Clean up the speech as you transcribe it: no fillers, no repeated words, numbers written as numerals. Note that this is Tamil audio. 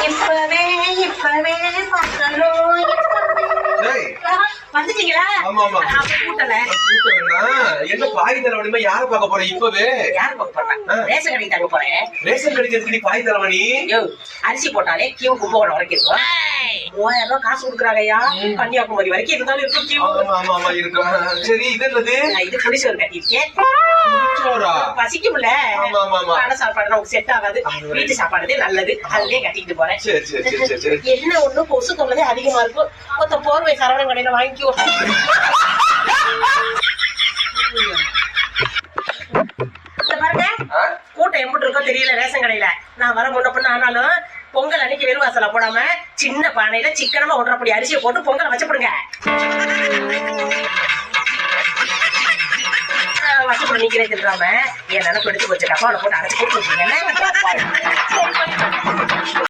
இப்பவே இப்பவே பார்க்கணும். வந்துட்டீங்களா? கூட்டல என்ன பாய் தலைவனிமா யார பாக்க போற? இப்பவே யாரு பாக்க போறேன்? ரேஷன் கடைக்கு தாங்க போறேன். ரேஷன் கடைக்கு எதுக்கு நீ பாய் தலைவனி? அரிசி போட்டாலே கியூ கும்பகோணம் வரைக்கும் இருக்கும். 3000 ரூபாய் காசு கொடுக்குறாங்கய்யா. கன்னியாகுமரி வரைக்கும் இருந்தாலும் இருக்கும் கியூ. ஆமா இருக்கும். சரி இது என்னது? இது புளிசோறு கட்டிருக்கேன். பசிக்கும்ல. ஆனா சாப்பாடு நமக்கு செட் ஆகாது. வீட்டு சாப்பாடு நல்லது. அதுலயே கட்டிட்டு போறேன். என்ன ஒண்ணு கொசு தொல்லை அதிகமா இருக்கும். மொத்த போர்வை சரவணன் கடையில வாங்கிக்குவோம். பாருங்க கூட்டம் எப்படி இருக்கோ தெரியல ரேஷன் கடையில. நான் வர முன்ன பண்ண ஆனாலும் பொங்கல் அன்னைக்கு வெறும் வாசல போடாம சின்ன பானையில சிக்கனமா 1.5 படி அரிசியை போட்டு பொங்கலை வச்சப்படுங்க. வச்சப்பட நீங்களே திட்டுறாம என் நினைப்பு எடுத்து வச்சு டப்பாவில் போட்டு அரைச்சு போட்டு வச்சுருக்கேன்.